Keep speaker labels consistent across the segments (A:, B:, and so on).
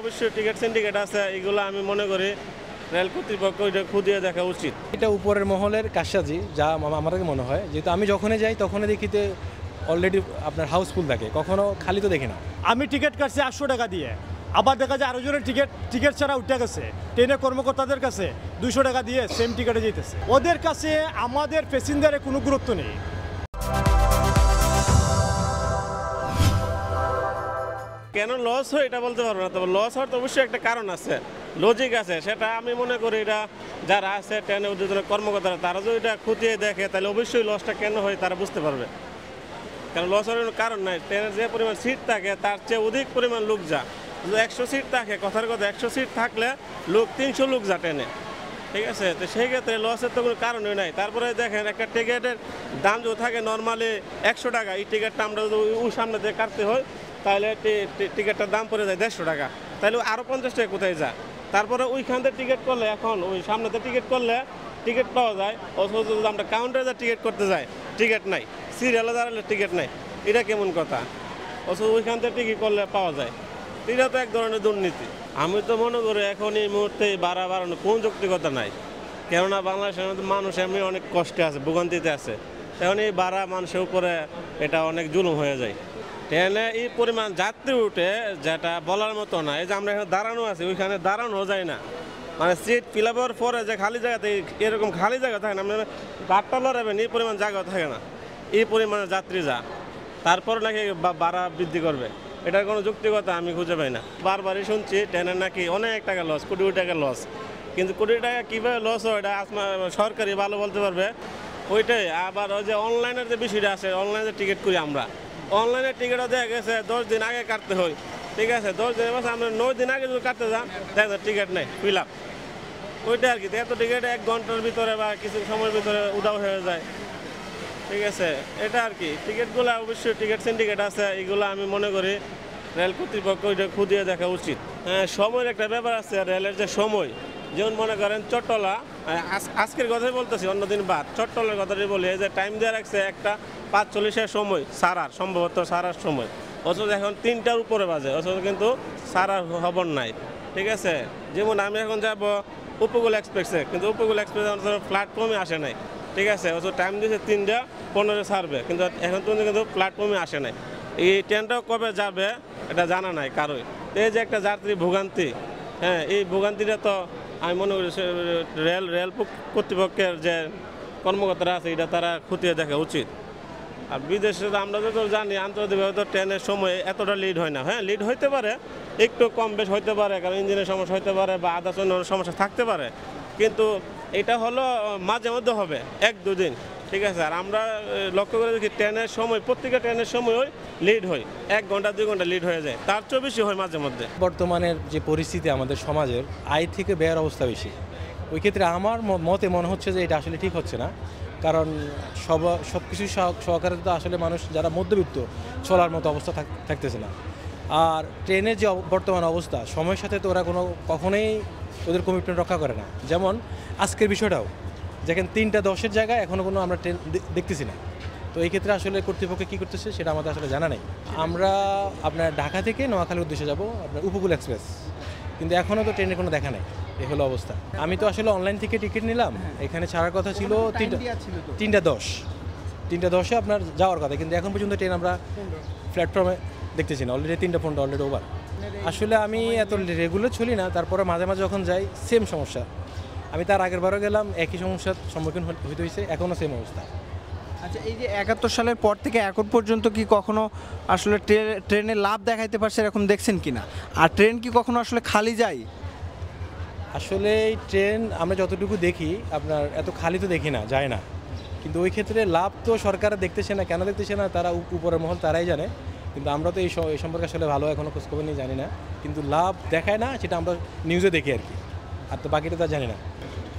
A: অবশ্যই ticket syndicate আছে, এগুলো আমি মনে করি রেল কর্তৃপক্ষ এটা খুঁটিয়ে দেখা উচিত।
B: এটা উপরের মহলের কারসাজি, যা আমার মনে হয়, যেহেতু আমি যখনই যাই তখনই দেখিতে অলরেডি আপনার হাউসফুল থাকে, কখনো খালি তো দেখি না।
C: আমি টিকিট কাটছি 800 টাকা দিয়ে, আবার দেখা যায় আরো জনের টিকিট ছাড়া উঠে গেছে, ট্রেনের কর্মকর্তাদের কাছে 200 টাকা দিয়ে সেম টিকিটে যেতেছে। ওদের কাছে আমাদের প্যাসেঞ্জারের কোনো গুরুত্ব নেই।
A: কেন লস হয় এটা বলতে পারবো না, তবে লস হওয়ার তো অবশ্যই একটা কারণ আছে, লজিক আছে। সেটা আমি মনে করি এটা যারা আছে ট্রেনে উদ্যোগের কর্মকর্তারা, তারা যদি এটা খুঁটিয়ে দেখে তাহলে অবশ্যই লসটা কেন হয় তারা বুঝতে পারবে। কারণ লস হওয়ার কোনো কারণ নাই, ট্রেনের যে পরিমাণ সিট থাকে তার চেয়ে অধিক পরিমাণ লোক যা। 100 সিট থাকে, কথার কথা 100 সিট থাকলে লোক 300 লোক যা ট্রেনে, ঠিক আছে। তো সেই ক্ষেত্রে লসের তো কোনো কারণই নাই। তারপরে দেখেন একটা টিকিটের দাম যদি থাকে নর্মালি 100 টাকা, এই টিকিটটা আমরা যদি ওই সামনে দিয়ে কাটতে হয় তাহলে টিকিটটার দাম পড়ে যায় 150 টাকা, তাহলে আরও 50 টাকা কোথায় যায়। তারপরে ওইখান থেকে টিকিট করলে, এখন ওই সামনেতে টিকিট করলে টিকিট পাওয়া যায়, অথচ যদি আমরা কাউন্টারে যা টিকিট করতে যাই টিকিট নাই, সিরিয়ালে দাঁড়ালে টিকিট নাই, এটা কেমন কথা। অথচ ওইখান থেকে টিকিট করলে পাওয়া যায়, এটা তো এক ধরনের দুর্নীতি। আমি তো মনে করি এখন এই মুহূর্তে ভাড়া বাড়ানো কোনো যৌক্তিকতা নাই, কেননা বাংলাদেশের মধ্যে মানুষ এমনি অনেক কষ্টে আছে, ভোগান্তিতে আছে। এখন এই ভাড়া মানুষের উপরে এটা অনেক জুলুম হয়ে যায়। ট্রেনে এই পরিমাণ যাত্রী উঠে যেটা বলার মতো না। এই যে আমরা এখানে দাঁড়ানো আছি, ওইখানে দাঁড়ানো যায় না, মানে সিট ফিল আপ হওয়ার পরে যে খালি জায়গাতে এরকম খালি জায়গা থাকে না, মানে গাড়টা লড়াবেন এই পরিমাণ জায়গা থাকে না, এই পরিমাণে যাত্রী যা, তারপর নাকি ভাড়া বৃদ্ধি করবে, এটার কোনো যৌক্তিকতা আমি খুঁজে পাই না। বারবারই শুনছি ট্রেনের নাকি অনেক টাকা লস, কোটি টাকা লস, কিন্তু কোটি টাকা কীভাবে লস হয় এটা সরকারি ভালো বলতে পারবে। ওইটাই আবার ওই যে অনলাইনের যে বিষয়টা আছে, অনলাইনে টিকিট করি আমরা, অনলাইনে টিকিটও দেখা গেছে 10 দিন আগে কাটতে হয়, ঠিক আছে। 10 দিনের মাসে আমরা 9 দিন আগে যদি কাটতে যান দেখেন টিকিট নেই, ফিল আপ। ওইটা আর কি, এত টিকিট 1 ঘন্টার ভিতরে বা কিছু সময়ের ভিতরে উধাও হয়ে যায়, ঠিক আছে। এটা আর কি, টিকিটগুলো অবশ্যই টিকিট সিন্ডিকেট আছে, এগুলো আমি মনে করি রেল কর্তৃপক্ষ এটা খুঁটিয়ে দেখা উচিত। হ্যাঁ, সময়ের একটা ব্যাপার আছে, রেলের যে সময়, যেমন মনে করেন চট্টলা, আজকের কথাই বলতেছি, অন্যদিন বাদ, চট্টলার কথাটাই বলি, এই যে টাইম দেওয়া রাখছে একটা 5:40-এর সময় সারার, সম্ভবত সারার সময়, অথচ এখন 3টার উপরে বাজে, অথচ কিন্তু সারার খবর নাই, ঠিক আছে। যেমন আমি এখন যাব উপকূল এক্সপ্রেসে, কিন্তু উপকূল এক্সপ্রেস প্ল্যাটফর্মে আসে নাই, ঠিক আছে। অথচ টাইম দিয়েছে 3:15 ছাড়বে, কিন্তু এখন কিন্তু প্ল্যাটফর্মে আসে নাই। এই ট্রেনটাও কবে যাবে এটা জানা নাই কারোই। এই যে একটা যাত্রী ভোগান্তি, হ্যাঁ, এই ভোগান্তিটা তো আমি মনে করি রেল কর্তৃপক্ষের যে কর্মকর্তারা আছে এটা তারা খতিয়ে দেখা উচিত। আর বিদেশে আমরা তো জানি আন্তর্জাতিকভাবে তো ট্রেনের সময় এতটা লিড হয় না। হ্যাঁ, লিড হইতে পারে, একটু কম বেশ হইতে পারে, কারণ ইঞ্জিনের সমস্যা হইতে পারে বা আদার্স অন্য সমস্যা থাকতে পারে, কিন্তু এটা হলো মাঝে মধ্যে হবে 1-2 দিন, ঠিক আছে। আর আমরা লক্ষ্য করে দেখি ট্রেনের সময়, প্রত্যেকটা ট্রেনের সময় লিড হয় 1 ঘন্টা 2 ঘন্টা লিড হয়ে যায়, তার চেয়েও বেশি হয় মাঝে মধ্যে।
B: বর্তমানের যে পরিস্থিতি আমাদের সমাজের, আয় থেকে ব্যয়ের অবস্থা বেশি, ওই ক্ষেত্রে আমার মতে মনে হচ্ছে যে এটা আসলে ঠিক হচ্ছে না। কারণ সব কিছু সহকারে তো আসলে মানুষ যারা মধ্যবিত্ত চলার মতো অবস্থা থাকতেছে না। আর ট্রেনের যে বর্তমান অবস্থা, সময়ের সাথে তো ওরা কখনোই ওদের কমিটমেন্ট রক্ষা করে না। যেমন আজকের বিষয়টাও, যেখানে 3:10-এর জায়গায় এখনও কোনো আমরা ট্রেন দেখতেছি না। তো এই ক্ষেত্রে আসলে কর্তৃপক্ষ কী করতেছে সেটা আমাদের আসলে জানা নেই। আমরা আপনার ঢাকা থেকে নোয়াখালীর উদ্দেশ্যে যাব আপনার উপকূল এক্সপ্রেস, কিন্তু এখনও তো ট্রেনের কোনো দেখা নেই, এই হলো অবস্থা। আমি তো আসলে অনলাইন থেকে টিকিট নিলাম, এখানে ছাড়ার কথা ছিল 3:10-এ আপনার যাওয়ার কথা, কিন্তু এখন পর্যন্ত ট্রেন আমরা প্ল্যাটফর্মে দেখতেছি না। Already 3:15 already over. আসলে আমি এত রেগুলার চলি না, তারপরে মাঝে মাঝে যখন যাই সেম সমস্যা। আমি তার আগের বারও গেলাম, একই সমস্যার সম্মুখীন হইতে হয়েছে, এখনও সেম অবস্থা।
D: আচ্ছা, এই যে 71 সালের পর থেকে এখন পর্যন্ত কি কখনো আসলে ট্রেনে লাভ দেখাইতে পারছে এরকম দেখছেন কিনা? আর ট্রেন কি কখনো আসলে খালি যায়?
B: আসলে এই ট্রেন আমরা যতটুকু দেখি আপনার এত খালি তো দেখি না, যায় না। কিন্তু ওই ক্ষেত্রে লাভ তো সরকার দেখতেছে না, কেন দেখতেছে না তারা উপরের মহল তারাই জানে, কিন্তু আমরা তো এই সম্পর্কে আসলে ভালো এখনও খোঁজখবর নিয়ে জানি না। কিন্তু লাভ দেখায় না, সেটা আমরা নিউজে দেখি আর কি, আর তো বাকিটা তা জানি না।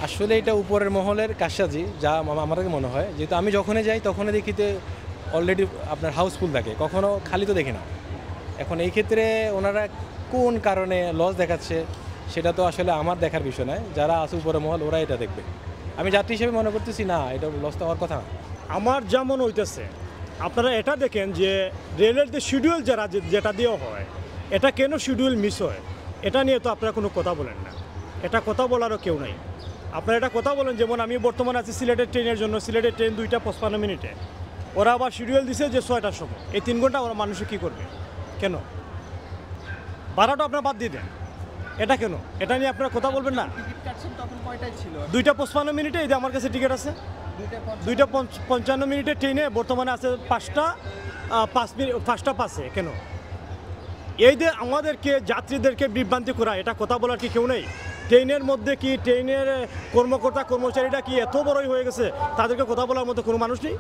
B: আসলে এটা উপরের মহলের কারসাজি, যা আমার মনে হয়, যেহেতু আমি যখনই যাই তখনই দেখিতে অলরেডি আপনার হাউসফুল থাকে, কখনো খালি তো দেখি না। এখন এই ক্ষেত্রে ওনারা কোন কারণে লস দেখাচ্ছে সেটা তো আসলে আমার দেখার বিষয় নয়, যারা আছে উপরের মহল ওরা এটা দেখবে। আমি যাত্রী হিসেবে মনে করতেছি না, এটা লস হওয়ার কথা না।
C: আমার যেমন হইতেছে, আপনারা এটা দেখেন যে রেলের যে শিডিউল যেটা দেওয়া হয়, এটা কেন শিডিউল মিস হয়, এটা নিয়ে তো আপনারা কোনো কথা বলেন না, এটা কথা বলারও কেউ নাই। আপনারা এটা কথা বলেন, যেমন আমি বর্তমানে আছি সিলেটের ট্রেনের জন্য, সিলেটের ট্রেন 2:55 ওরা আবার শিডিউল দিছে যে 6টার সময়, এই 3 ঘন্টা ওরা মানুষে কী করবে? কেন ভাড়াটা আপনারা বাদ দিয়ে দেন, এটা কেন? এটা নিয়ে আপনারা কথা বলবেন না?
D: টিকিট কাটছেন তখন কয়টায় ছিল?
C: 2:55 এই যে আমার কাছে টিকিট আছে 2:55 ট্রেনে, বর্তমানে আছে 5টা 5 কেন? এই যে আমাদেরকে যাত্রীদেরকে বিভ্রান্তি করা, এটা কথা বলার কি কেউ নেই? ট্রেনের মধ্যে কি ট্রেনের কর্মকর্তা কর্মচারীরা কি এত বড়ই হয়ে গেছে তাদেরকে কথা বলার মতো কোনো মানুষ নেই?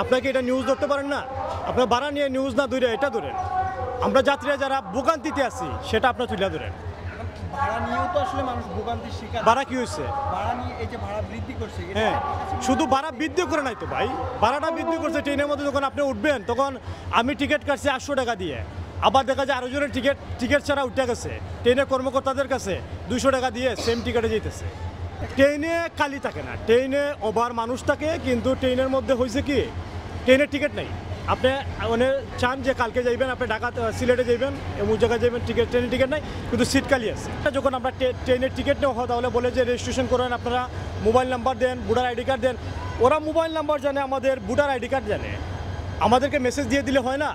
C: আপনাকে এটা নিউজ ধরতে পারেন না? আপনার ভাড়া নিয়ে নিউজ না ধরে এটা ধরেন, আমরা যাত্রীরা যারা ভোগান্তিতে আছি সেটা আপনার তুলে ধরেন।
D: ভাড়া নিয়েও তো আসলে মানুষ ভোগান্তির শিকার।
C: ভাড়া কি হয়েছে?
D: ভাড়া নিয়ে এই যে ভাড়া বৃদ্ধি করছে,
C: হ্যাঁ, শুধু ভাড়া বৃদ্ধি করে নাই তো ভাই, ভাড়াটা বৃদ্ধি করছে। ট্রেনের মধ্যে যখন আপনি উঠবেন তখন আমি টিকিট কাটছি 800 টাকা দিয়ে, আবার দেখা যায় আরেকজনের টিকিট ছাড়া উঠে গেছে, ট্রেনের কর্মকর্তাদের কাছে 200 টাকা দিয়ে সেম টিকিটে যেতেছে। ট্রেনে খালি থাকে না, ট্রেনে ওভার মানুষ থাকে, কিন্তু ট্রেনের মধ্যে হয়েছে কি ট্রেনের টিকিট নেই। আপনি মানে চান যে কালকে যাইবেন, আপনি ঢাকা সিলেটে যাইবেন, এমন জায়গায় যাইবেন, ট্রেনের টিকিট নাই, কিন্তু সিট খালি আছে। যখন আমরা ট্রেনের টিকিট নেওয়া হয় তাহলে বলে যে রেজিস্ট্রেশন করেন, আপনারা মোবাইল নাম্বার দেন, ভোটার আইডি কার্ড দেন। ওরা মোবাইল নাম্বার জানে, আমাদের ভোটার আইডি কার্ড জানে, আমাদেরকে মেসেজ দিয়ে দিলে হয় না?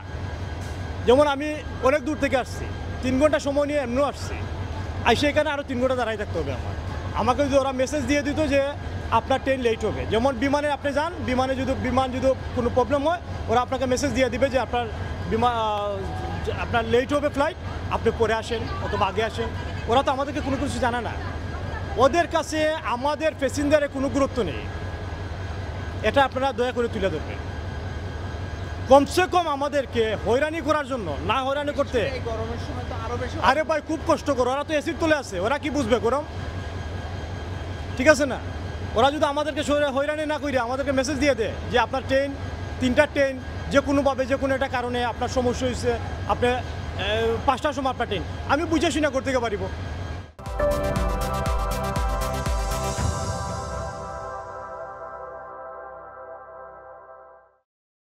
C: যেমন আমি অনেক দূর থেকে আসছি, 3 ঘন্টা সময় নিয়ে এমনিও আসছি, আর সেখানে আরও 3 ঘন্টা দাঁড়াই থাকতে হবে আমাকে যদি ওরা মেসেজ দিয়ে দিত যে আপনার ট্রেন লেট হবে, যেমন বিমানে আপনি যান, বিমান যদি কোনো প্রবলেম হয় ওরা আপনাকে মেসেজ দিয়ে দিবে যে আপনার লেট হবে ফ্লাইট, আপনি পরে আসেন অথবা আগে আসেন। ওরা তো আমাদেরকে কোনো কিছু জানে না, ওদের কাছে আমাদের প্যাসেঞ্জারের কোনো গুরুত্ব নেই। এটা আপনারা দয়া করে তুলে ধরবেন, কমসে কম আমাদেরকে হয়রানি করার জন্য না, হয়রানি করতে।
D: এই গরমের সময় তো আরো বেশি।
C: আরে ভাই খুব কষ্ট করো, ওরা তো এসির তলে আছে, ওরা কি বুঝবে গরম? ঠিক আছে না? ওরা যদি আমাদেরকে হয়রানি না করে আমাদেরকে মেসেজ দিয়ে দেয় যে আপনার ট্রেন 3টা ট্রেন যে কোনোভাবে যে কোনো একটা কারণে আপনার সমস্যা হয়েছে, আপনি 5টার সময় আপনার ট্রেন, আমি বুঝে শুনে করতে পারিব।